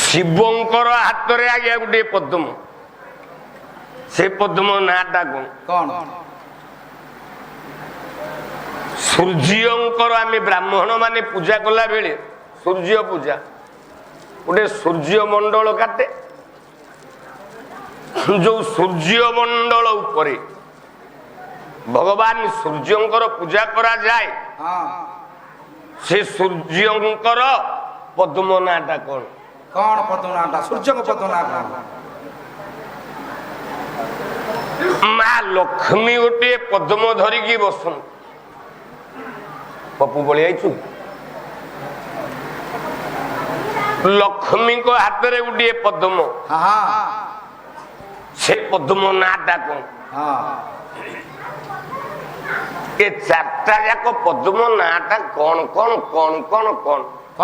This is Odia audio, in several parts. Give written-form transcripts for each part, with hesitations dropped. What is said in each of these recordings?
ଶିବଙ୍କର ହାତରେ ଆଜ୍ଞା ଗୋଟେ ପଦ୍ମ, ସେ ପଦ୍ମ ନାଁଟା କଣ? ସୂର୍ଯ୍ୟଙ୍କର ଆମେ ବ୍ରାହ୍ମଣ ମାନେ ପୂଜା କଲା ବେଳେ ସୂର୍ଯ୍ୟ ପୂଜା ଗୋଟେ ସୂର୍ଯ୍ୟ ମଣ୍ଡଳ କାଟେ, ଯୋଉ ସୂର୍ଯ୍ୟ ମଣ୍ଡଳ ଉପରେ ଭଗବାନ ସୂର୍ଯ୍ୟଙ୍କର ପୂଜା କରାଯାଏ, ସେ ସୂର୍ଯ୍ୟଙ୍କର ପଦ୍ମ ନାଁଟା କଣ? କଣ ପଦ୍ମ ନାଁଟା? ସୂର୍ଯ୍ୟଙ୍କ ପଦ୍ମ ନାଁ କଣ? ମା ଲକ୍ଷ୍ମୀ ଗୋଟିଏ ପଦ୍ମ ଧରିକି ବସନ୍ତି। ପପୁ ପଳେଇ ଆଇଛୁ। ଲକ୍ଷ୍ମୀଙ୍କ ହାତରେ ଗୋଟିଏ ପଦ୍ମ, ସେ ପଦ୍ମ ନାଁଟା କଣ? ଏ ଚାରିଟା ଯାକ ପଦ୍ମ ନାଁଟା କଣ କଣ କଣ କଣ କଣ କଣ?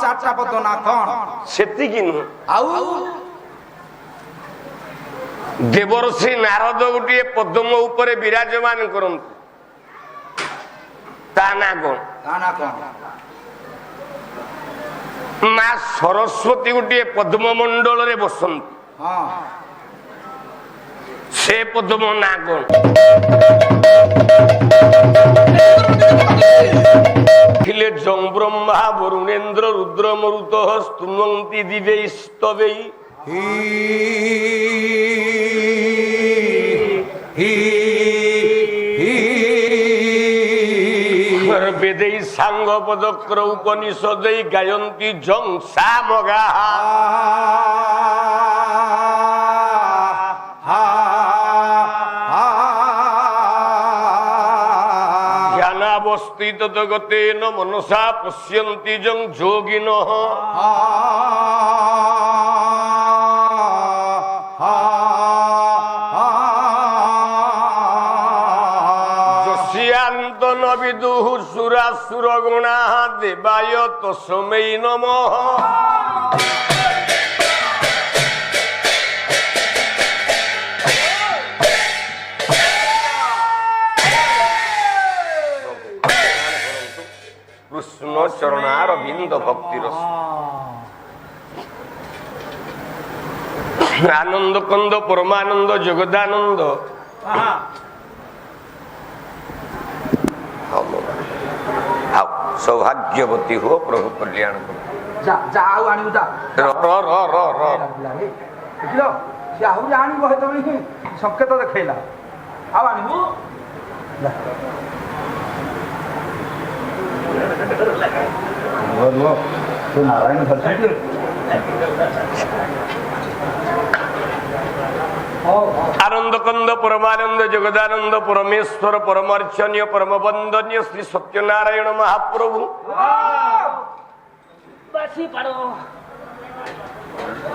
ଚାରିଟା ପଦ୍ମ ନାଁ କଣ? ସେତିକି ନୁହଁ, ଆଉ ଦେବର୍ଷି ନାରଦ ଗୋଟିଏ ପଦ୍ମ ଉପରେ ବିରାଜମାନ କରନ୍ତି, ତା ନାଁ କଣ? ତା ନାଁ କଣ? ମା ସରସ୍ୱତୀ ଗୋଟିଏ ପଦ୍ମ ମଣ୍ଡଳରେ ବସନ୍ତି, ସେ ପଦ୍ମ ନାଁ କଣ? ଥିଲେ ଜଂ ବ୍ରହ୍ମା ବରୁଣେନ୍ଦ୍ର ରୁଦ୍ର ମରୁତ ସ୍ତୁନନ୍ତି ଦିବେ ସ୍ତବେଇ বেদেই সাঙ্গ পদক্র উপনিষদেই গায়ন্তী জং সামগা জ্ঞানাবস্থিত জগতেন মনসা পশ্যন্তি জং যোগিনঃ বিদুঃ সুরাসুর গুণা দেবায় তস্मै নমঃ। কৃষ্ণ চরণারবিন্দ ভক্তিরস আনন্দ কন্দ পরমানন্দ জগদানন্দ सौभाग्यवती हो प्रभु कल्याण करो। जा जा आउ आनिबु जा र र र र र देखिलो से आउ आनिबु हे तमी संकेत देखैला आउ आनिबु बोलो तो नारायण भक्त आनंद कंद परमानंद जगदानंद परमेश्वर परमार्चन्य परम वंदनीय श्री सत्यनारायण महाप्रभु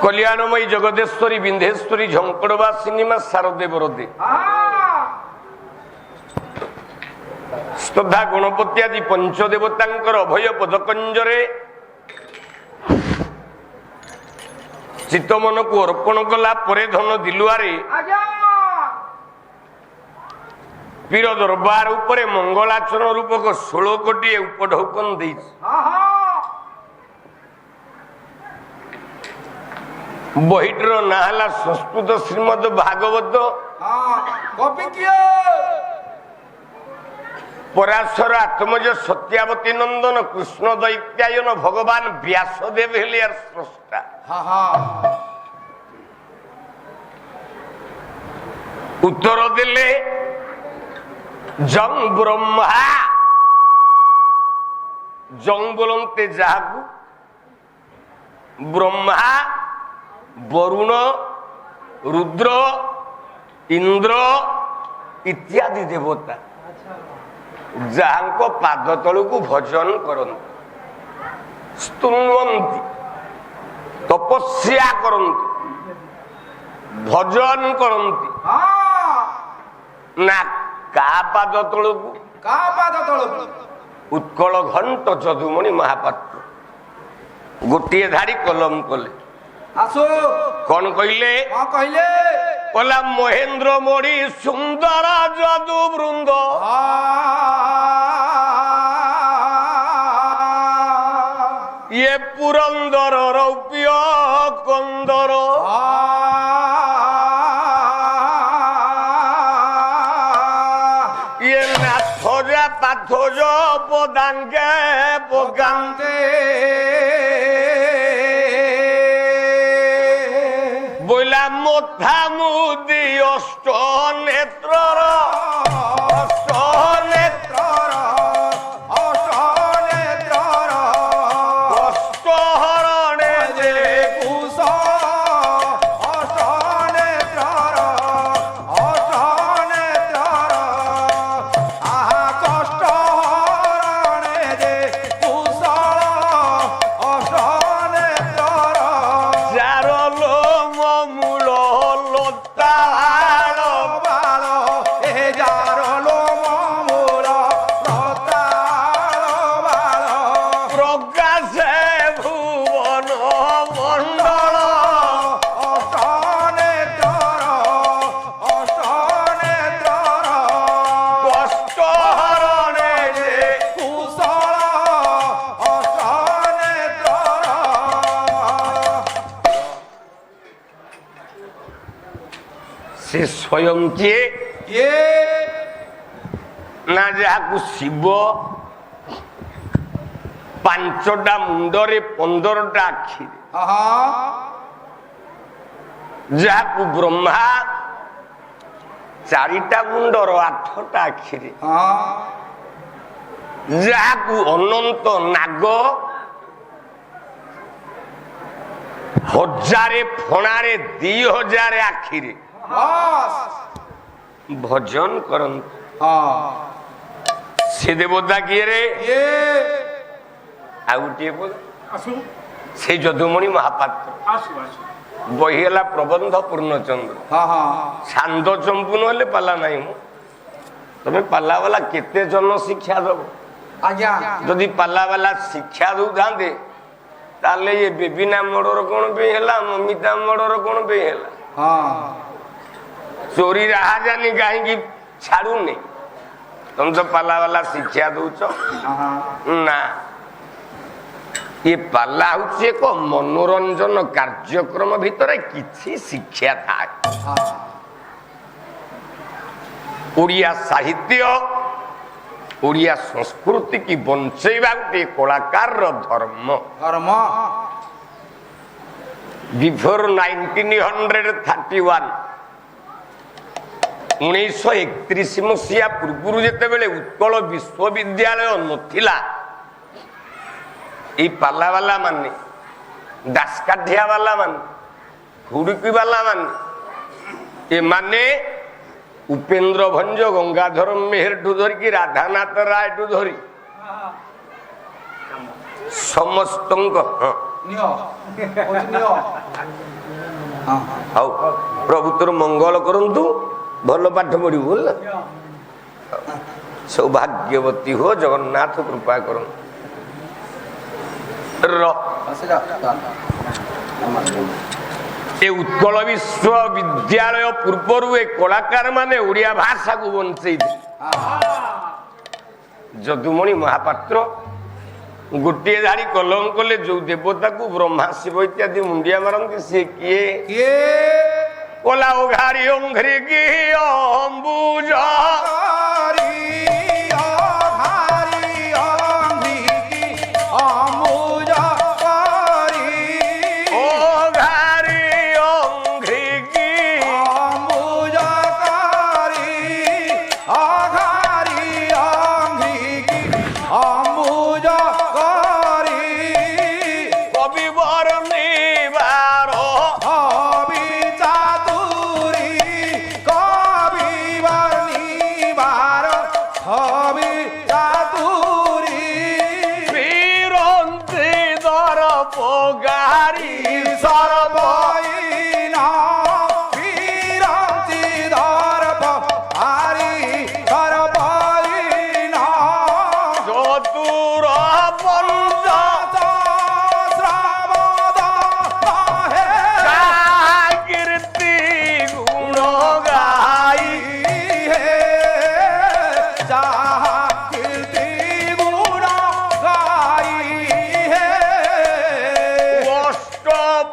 कल्याणमयी जगदेश्वरी विंध्येश्वरी झंकड़वासिनी मां शारदेवरदे श्रद्धा गणपति आदि पंचदेवतांकर अभय पदकंजरे चित्त मन को अर्पण कला परे धन दिलुआरे पीर दरबार उपरे मंगलाचरण रूपक 16 कोटी उपढौकन बहिटर नाला संस्कृत श्रीमद भागवत पराशर आत्मज सत्यावती नंदन कृष्ण दैत्यायन भगवान व्यासदेव हेले स्रष्टा उत्तर देले जंग ब्रह्मा जंग बोलते जाकू ब्रह्मा वरुण रुद्र इंद्र इत्यादि देवता जहां पाद तलू को भजन करती स्तुन्वन्ति तपस्या करती भजन करती ना का पाद तलू उत्कल घंट जदुमणि महापात्र गोटे धाड़ी कलम कले आसो कौन कहले कहला महेंद्र मोड़ी सुंदर जदु वृंद ये पुरंदर रौप्य কন্দর ইয়ে নাথজা পাথজ পদাঙ্গে পকান্তে বইলা মথা মুদি অষ্ট নেত্রর অষ্ট নেত্রর অষ্ট নেত্রর কষ্ট হরণে যে কুশ অষ্ট নেত্রর অষ্ট নেত্রর আহা কষ্ট হরণে যে কুশল অষ্ট নেত্রর যার লোম মূল লতা বাল এ যার লোম মূল লতা বাল প্রকাশে ভুবন মণ্ডল অষ্ট নেত্রর অষ্ট নেত্রর কষ্ট হরণে যে কুশল অষ্ট নেত্রর সে স্বয়ং কিଏ ନା ଯାହାକୁ ଶିବ ପାଞ୍ଚଟା ମୁଣ୍ଡରେ 15ଟା ଆଖିରେ ଯାହାକୁ ବ୍ରହ୍ମା 4ଟା ମୁଣ୍ଡର 8ଟା ଆଖିରେ ଯାହାକୁ ଅନନ୍ତ ନାଗ 1000 ଫଣାରେ 2000 ଆଖିରେ ଭଜନ କରନ୍ତି ସେ ଦେବତା କିଏ ରେ ଆଉ ଗୋଟିଏ ସେ ଯଦୁମଣି ମହାପାତ୍ର ବହି ହେଲା ପ୍ରବନ୍ଧ ପୂର୍ଣ୍ଣଚନ୍ଦ୍ର ସାନ୍ଦ ଚମ୍ପୁ ନହେଲେ ପାଲା ନାହିଁ ମୁଁ ତମେ ପାଲା ବାଲା କେତେ ଜନ ଶିକ୍ଷା ଦବ ଯଦି ପାଲା ବାଲା ଶିକ୍ଷା ଦଉଥାନ୍ତେ ତାହେଲେ ଏ ବେବିନା ମର୍ଡର କଣ ପାଇଁ ହେଲା ମମିତା ମର୍ଡର କଣ ପାଇଁ ହେଲା ଚୋରି ରାହାଜାନି କାହିଁକି ଛାଡୁନି ତମେ ତ ପାଲା ବାଲା ଶିକ୍ଷା ଦଉଛ ନା ଏ ପାଲା ହଉଛି ଏକ ମନୋରଞ୍ଜନ କାର୍ଯ୍ୟକ୍ରମ ଭିତରେ କିଛି ଶିକ୍ଷା ଥାଏ ଓଡ଼ିଆ ସାହିତ୍ୟ ଓଡ଼ିଆ ସଂସ୍କୃତି କି ବଞ୍ଚେଇବା ଗୋଟେ କଳାକାରର ଧର୍ମ ବିଫୋର 1931 1931 ମସିହା ପୂର୍ବରୁ ଯେତେବେଳେ ଉତ୍କଳ ବିଶ୍ୱବିଦ୍ୟାଳୟ ନଥିଲା ଏଇ ପାଲା ବାଲା ମାନେ ଦାସକାଠିଆ ବାଲା ମାନେ ହୁଡୁକି ବାଲା ମାନେ ଏମାନେ ଉପେନ୍ଦ୍ର ଭଞ୍ଜ ଗଙ୍ଗାଧର ମେହେରଠୁ ଧରିକି ରାଧାନାଥ ରାୟଠୁ ଧରି ସମସ୍ତଙ୍କ ହଉ ପ୍ରଭୁ ତୋର ମଙ୍ଗଳ କରନ୍ତୁ ଭଲ ପାଠ ପଢିବୁ ହେଲା ସୌଭାଗ୍ୟବତୀ ହୋ ଜଗନ୍ନାଥ କୃପା କରନ୍ତୁ ଏ ଉତ୍କଳ ବିଶ୍ୱବିଦ୍ୟାଳୟ ପୂର୍ବରୁ ଏ କଳାକାର ମାନେ ଓଡ଼ିଆ ଭାଷାକୁ ବଞ୍ଚେଇଥିଲେ ଯଦୁମଣି ମହାପାତ୍ର ଗୋଟିଏ ଧାଡ଼ି କଲମ କଲେ ଯୋଉ ଦେବତାକୁ ବ୍ରହ୍ମା ଶିବ ଇତ୍ୟାଦି ମୁଣ୍ଡିଆ ମାରନ୍ତି ସେ କିଏ କଲା ଓ ଘାରି ଅଙ୍ଘ୍ରି କି ଅମ୍ବୁଜ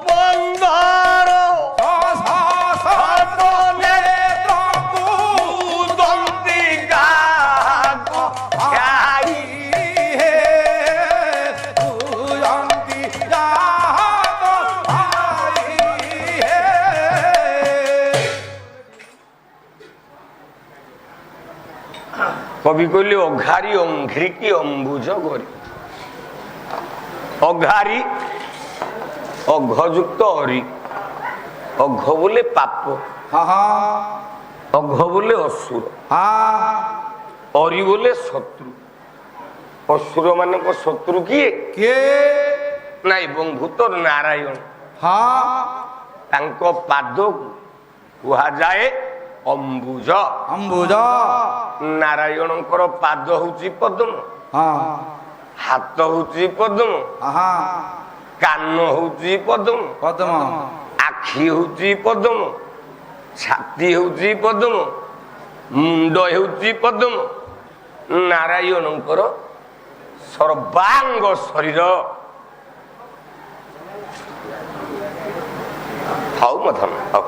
বন্ধ কবি কইলে অঘারি অঙ্ঘ্রিকি অম্বুজ গরি। অঘারি অঘযুক্ত অরি, অঘ বলে পাপ, অঘ বলে অসুর, অরি বলে শত্রু। অসুর ମାନଙ୍କ শত্রু কিଏ? ନା ଏବଂ ଭୂତ ନାରାୟଣ। ତାଙ୍କ ପାଦକୁ କୁହାଯାଏ ଅମ୍ବୁଜ। ନାରାୟଣଙ୍କର ପାଦ ହଉଛି ପଦ୍ମ, ହାତ ହଉଛି ପଦ୍ମ, କାନ ହଉଛି ପଦ୍ମ, ଆଖି ହଉଛି ପଦ୍ମ, ଛାତି ହଉଛି ପଦ୍ମ, ମୁଣ୍ଡ ହେଉଛି ପଦ୍ମ। ନାରାୟଣଙ୍କର ସର୍ବାଙ୍ଗ ଶରୀର। ହଉ ମଧନ ହଉ।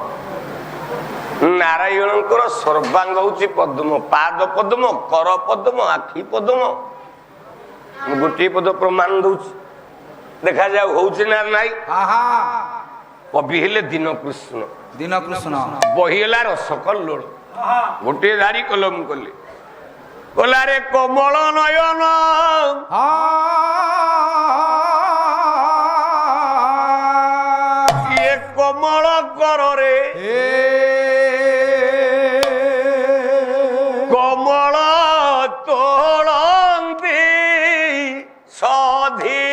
ନାରାୟଣଙ୍କର ସର୍ବାଙ୍ଗ ହଉଛି ପଦ୍ମ, ପାଦ ପଦ୍ମ, କର ପଦ୍ମ, ଆଖି ପଦ୍ମ। ମୁଁ ଗୋଟିଏ ପଦ ପ୍ରମାଣ ଦଉଛି, ଦେଖାଯାଉ ହଉଛି ନା ନାଇଁ। କବି ହେଲେ ଦୀନକୃଷ୍ଣ, ବହି ହେଲା ରସକଲ୍ଲୋଳ। ଗୋଟିଏ ଧାରି କଲମ କଲେ, କଲାରେ କମଳ ନୟନ ଇଏ କମଳ କରରେ କମଳ ତୋଳନ୍ତି ସଧୀରେ।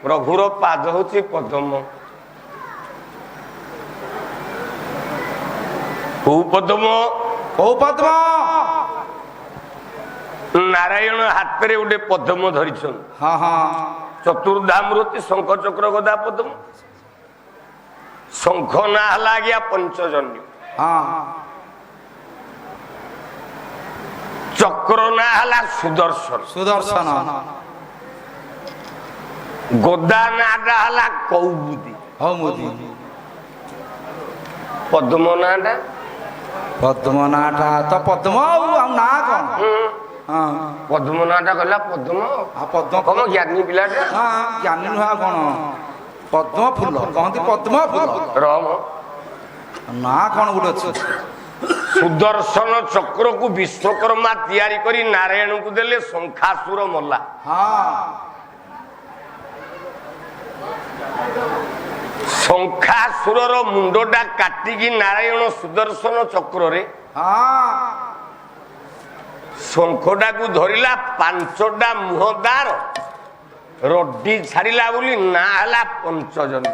ପ୍ରଭୁର ପାଦ ହଉଛି ପଦ୍ମ। କୋଉ ପଦ୍ମ? ନାରାୟଣ ହାତରେ ଗୋଟେ ପଦ୍ମ ଧରିଛନ୍ତି। ଚତୁର୍ଦ୍ଧାମୂର୍ତ୍ତି ଶଙ୍ଖ ଚକ୍ର ଗଦା ପଦ୍ମ। ଶଙ୍ଖ ନାଁ ହେଲା ଆଜ୍ଞା ପଞ୍ଚଜନ୍ୟ, ଚକ୍ର ନାଁ ହେଲା ସୁଦର୍ଶନ, ଗଦା ନାଁଟା ହେଲା କୌମୁଦି। ପଦ୍ମ ନାଁଟା ତ ପଦ୍ମ। ପଦ୍ମ ନାଁଟା କହିଲା ପଦ୍ମ। କଣ ଜ୍ଞାନୀ ପିଲାଟା? ଜ୍ଞାନୀ ନୁହେଁ କଣ? ପଦ୍ମ ଫୁଲ କହନ୍ତି, ପଦ୍ମ ଫୁଲ ନା କଣ ଗୋଟେ ଅଛି। ସୁଦର୍ଶନ ଚକ୍ରକୁ ବିଶ୍ୱକର୍ମା ତିଆରି କରି ନାରାୟଣଙ୍କୁ ଦେଲେ, ଶଙ୍ଖାସୁର ମଲା। ଶଙ୍ଖାସୁରର ମୁଣ୍ଡଟା କାଟିକି ନାରାୟଣ ସୁଦର୍ଶନ ଚକ୍ରରେ ଶଙ୍ଖଟାକୁ ଧରିଲା, 5ଟା ମୁହଁଦାର ରଡି ଛାଡ଼ିଲା ବୋଲି ନାଁ ହେଲା ପଞ୍ଚଜନ୍ୟ।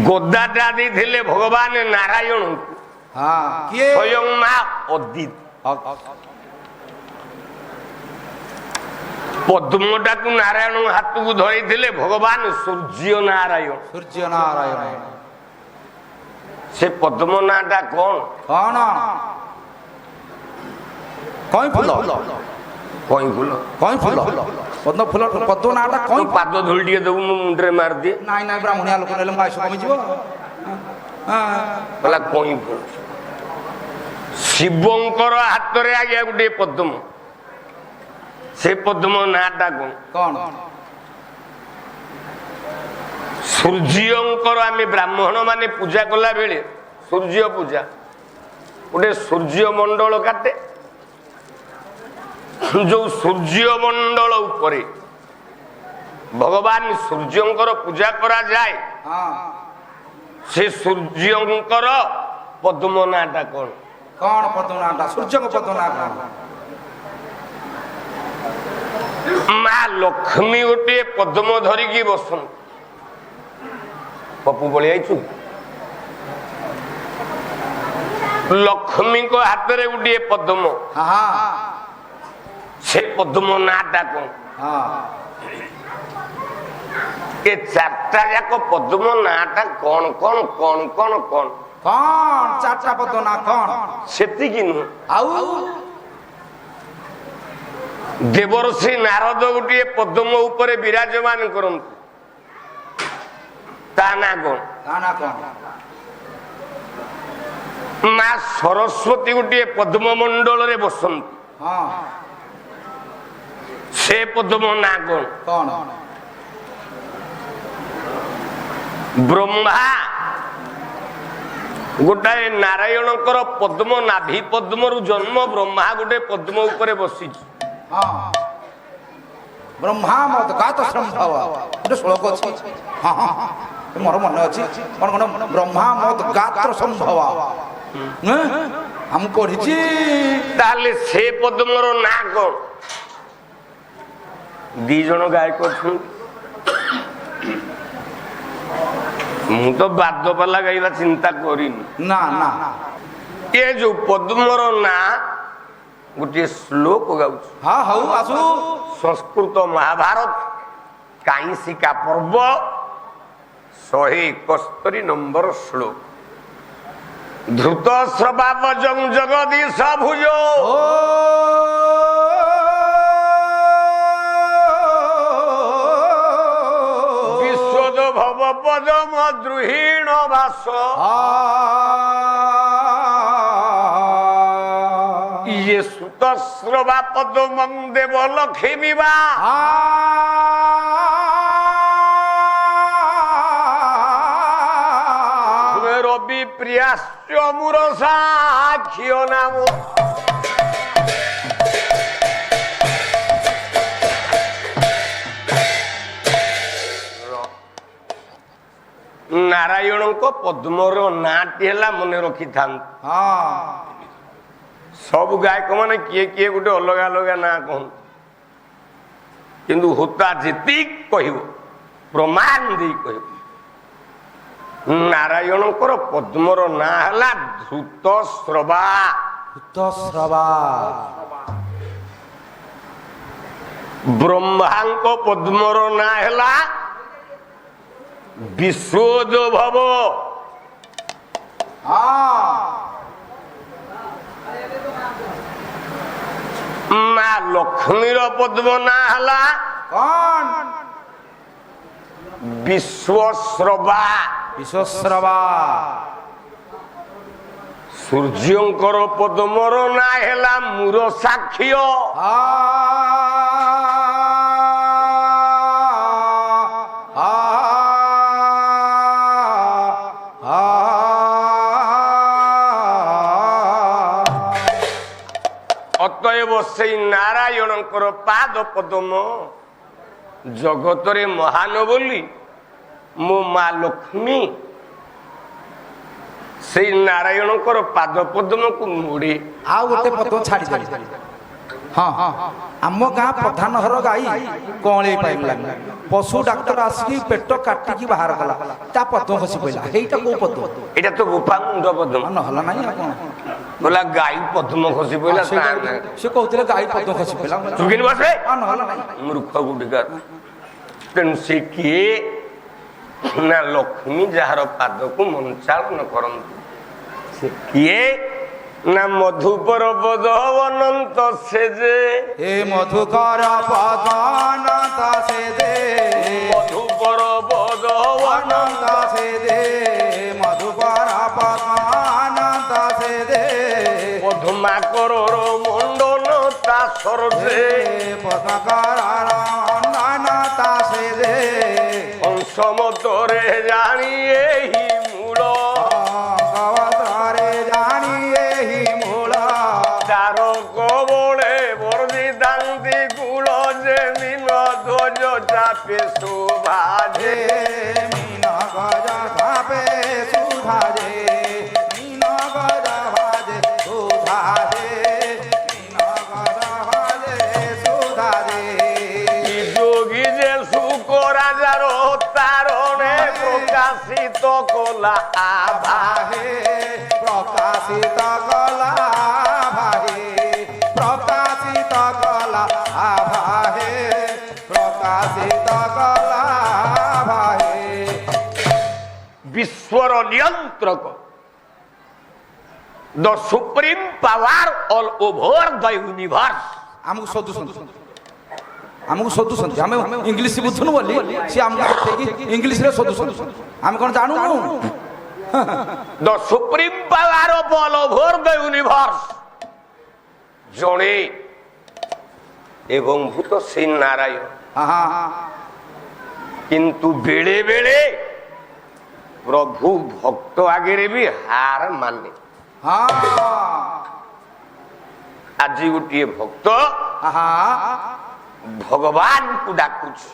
ଗଦାଟା ଦେଇଥିଲେ ଭଗବାନ ନାରାୟଣଙ୍କୁ, ସ୍ୱୟଂ ମା ଅଦିତି। ପଦ୍ମଟାକୁ ନାରାୟଣ ହାତକୁ ଧରିଥିଲେ ଭଗବାନ ସୂର୍ଯ୍ୟ ନାରାୟଣ। ସେ ପଦ୍ମ ନାଁଟା କଣ? କଣ? କଇଁ ଫୁଲ। କଇଁ ଫୁଲ? କଇଁ ଫୁଲ ପଦ୍ମ ଫୁଲ ପଦ୍ମ ନାଁଟା କଇଁ। ପାଦ ଧୂଳି ଟିକେ ଦବୁ ମୁଁ ମୁଣ୍ଡରେ ମାରିଦିଏ। ନାଇଁ ନାଇଁ ବ୍ରାହ୍ମଣିଆ ଲୋକ ନେଲେ ମୋ ଆୟୁଷ କମିଯିବ। କହିଲା କଇଁ ଫୁଲ। ଶିବଙ୍କର ହାତରେ ଆଜ୍ଞା ଗୋଟେ ପଦ୍ମ, ସେ ପଦ୍ମ ନାଁଟା କଣ? କଣ? ସୂର୍ଯ୍ୟଙ୍କର ଆମେ ବ୍ରାହ୍ମଣ ମାନେ ପୂଜା କଲା ବେଳେ ସୂର୍ଯ୍ୟ ପୂଜା ଗୋଟେ ସୂର୍ଯ୍ୟ ମଣ୍ଡଳ କାଟେ, ଯୋଉ ସୂର୍ଯ୍ୟ ମଣ୍ଡଳ ଉପରେ ଭଗବାନ ସୂର୍ଯ୍ୟଙ୍କର ପୂଜା କରାଯାଏ, ସେ ସୂର୍ଯ୍ୟଙ୍କର ପଦ୍ମ ନାଁଟା କଣ? କଣ ପଦ୍ମ ନାଁଟା? ସୂର୍ଯ୍ୟଙ୍କ ପଦ୍ମ ନାଁ କଣ? ମା ଲକ୍ଷ୍ମୀ ଗୋଟିଏ ପଦ୍ମ ଧରିକି ବସନ୍ତି। ପପୁ ପଳେଇ ଆଇଛୁ। ଲକ୍ଷ୍ମୀଙ୍କ ହାତରେ ଗୋଟିଏ ପଦ୍ମ, ସେ ପଦ୍ମ ନାଁଟା କଣ? ଏ ଚାରିଟା ଯାକ ପଦ୍ମ ନାଁଟା କଣ କଣ କଣ କଣ କଣ କଣ? ଚାରିଟା ପଦ୍ମ ନାଁ କଣ? ସେତିକି ନୁହଁ, ଆଉ ଦେବର୍ଷି ନାରଦ ଗୋଟିଏ ପଦ୍ମ ଉପରେ ବିରାଜମାନ କରନ୍ତି, ତା ନାଁ କଣ? ତା ନାଁ କଣ? ମା ସରସ୍ୱତୀ ଗୋଟିଏ ପଦ୍ମ ମଣ୍ଡଳରେ ବସନ୍ତି, ସେ ପଦ୍ମ ନାଁ କଣ? କଣ? ବ୍ରହ୍ମା ଗୋଟାଏ ନାରାୟଣଙ୍କର ପଦ୍ମ ନାଭି ପଦ୍ମରୁ ଜନ୍ମ, ବ୍ରହ୍ମା ଗୋଟେ ପଦ୍ମ ଉପରେ ବସିଛି। ବ୍ରହ୍ମା ମଦଗାତ ସମ୍ଭବ ଗୋଟେ ଶ୍ଲୋକ ଅଛି, ମୋର ମନେ ଅଛି। କଣ କଣ? ବ୍ରହ୍ମା ମଦଗାତ୍ର ସମ୍ଭବ ମୁଁ ପଢିଛି। ତାହେଲେ ସେ ପଦ୍ମର ନାଁ କଣ? ଦି ଜଣ ଗାୟକ ଅଛନ୍ତି, ମୁଁ ତ ବାଦପାଲା ଗାଇବା ଚିନ୍ତା କରିନି। ନା ନା, ଏ ଯୋଉ ପଦ୍ମର ନାଁ ଗୋଟିଏ ଶ୍ଲୋକ ଗାଉଛି। ହଁ ହଉ ଆସୁ। ସଂସ୍କୃତ ମହାଭାରତ କାଇଁସିକା ପର୍ବ 171 ନମ୍ବର ଶ୍ଲୋକ। ଧୃତ ଶ୍ରବାବଜଂ ଜଗଦୀଶ ଭୁଜୋ ବିଶ୍ୱଦ ଭବ ପଦମ ଦ୍ରୁହୀଣ ବାସ ଇଏ ସୁତ ଶ୍ରବା ପଦମଂ ଦେବ ଲକ୍ଷ୍ମୀ ବା ରବି ପ୍ରିୟାଶ୍ଚ ମୁର ସାକ୍ଷିୟ ନାମ। ନାରାୟଣଙ୍କ ପଦ୍ମର ନାଁଟି ହେଲା, ମନେ ରଖିଥାନ୍ତୁ। ସବୁ ଗାୟକ ମାନେ କିଏ କିଏ ଗୋଟେ ଅଲଗା ଅଲଗା ନାଁ କହନ୍ତି, କିନ୍ତୁ ହୋତା ଯେତିକି କହିବ ପ୍ରମାଣ ଦେଇ କହିବ। ନାରାୟଣଙ୍କର ପଦ୍ମର ନାଁ ହେଲା ଧୃତ ଶ୍ରବା। ବ୍ରହ୍ମାଙ୍କ ପଦ୍ମର ନାଁ ହେଲା ବିଶ୍ୱୋଦ ଭବ। ମା ଲକ୍ଷ୍ମୀର ପଦ୍ମ ନାଁ ହେଲା କଣ? ବିଶ୍ୱସ୍ରବା। ବିଶ୍ୱସ୍ରବା। ସୂର୍ଯ୍ୟଙ୍କର ପଦ୍ମର ନାଁ ହେଲା ମୂର ସାକ୍ଷିୟ। ଅତଏବ ସେଇ ନାରାୟଣଙ୍କର ପାଦ ପଦ୍ମ ଜଗତରେ ମହାନ ବୋଲି ମୋ ମା ଲକ୍ଷ୍ମୀ ସେଇ ନାରାୟଣଙ୍କର ପାଦ ପଦ୍ମକୁ ମୋଡେ। ଆଉ ଗୋଟେ ପଦ୍ମ ଛାଡି ଦେଲି। ଆମ ଗାଁ ପ୍ରଧାନ ଘର ଗାଈ କଅଁଳେଇ ପାଇଲାନି, ପଶୁ ଡାକ୍ତର ଆସିକି ପେଟ କାଟିକି ବାହାର କଲା, ତା ପଦ୍ମ ଖସି ପଇଲା। ହେଇଟା କୋଉ ପଦ୍ମ? ଏଇଟା ତ ଗୋପା ମୁଣ୍ଡ ପଦ୍ମ। ନହେଲା ନାଇଁ ଆଉ କଣ? ବୋଲା ଗାଈ ପଦ୍ମ ଖସି ପଇଲା। ସେ କହୁଥିଲେ ଗାଈ ପଦ୍ମ ଖସି ପଇଲା। ଚୁକିନି ବସେ ନହେଲା ନାଇଁ। ମୂର୍ଖ ଗୁଡିକାର। ତେଣୁ ସେ କିଏ ନା ଲକ୍ଷ୍ମୀ, ଯାହାର ପାଦକୁ ମଞ୍ଚାଳନ କରନ୍ତି। ସେ କିଏ ନା ମଧୁକର ପଦ ଅନନ୍ତ ସେ ଯେ ଏ ମଧୁକର ପଦ ଅନନ୍ତ ସେ ଯେ ମଧୁକର ପଦ ଅନନ୍ତ ସେ ଯେ ମଧୁକର ପଦ ଅନନ୍ତ ସେ ଯେ ପଦ୍ମାକରର ମଣ୍ଡନ ତା ସରଜେ ପଦ୍ମାକରର ମଣ୍ଡନ ତା ସେ ଯେ ଅଂଶମତରେ ଜାଣି ଏହି ମୂଳ ଅଙ୍ଗବତରେ ଜାଣି ଏହି ମୂଳ ତାର କବଳେ ବର୍ଦ୍ଧିତାନ୍ତି କୂଳ ଯେ ମିନ ଧ୍ୱଜ ଚାପେ ଶୋଭାଜେ মিন গজ ভাবে সুধাজে মিন গজ ভাজে সুধাজে মিন গজ ভাজে সুধাজে যোগী যে শুক রাজার তারণে প্রকাশিত কলা আভা আহে প্রকাশিত কলা ভাহে প্রকাশিত কলা আভাহে প্রকাশিত কলা ভাহে বিশ্বর নিয়ন্ত্রক দ সুপ্রিম পাওয়ার অল ওভার দ ইউনিভার্স ଆମକୁ ଶୋଧୁଛନ୍ତି ଆମକୁ ଶୋଧୁଛନ୍ତି ଆମେ ଇଂଲିଶ ବୁଝୁନୁ ବୋଲି ସିଏ ଆମକୁ ଇଂଲିଶରେ ଶୋଧୁଛନ୍ତି ଆମେ କ'ଣ ଜାଣୁନୁ the supreme power of all over the universe ଜଣେ ଏବଂ ଭୂତ ଶ୍ରୀ ନାରାୟଣ କିନ୍ତୁ ବେଳେ ବେଳେ ପ୍ରଭୁ ଭକ୍ତ ଆଗରେ ବି ହାର ମାନେ ଆଜି ଗୋଟିଏ ଭକ୍ତ ଭଗବାନଙ୍କୁ ଡାକୁଛି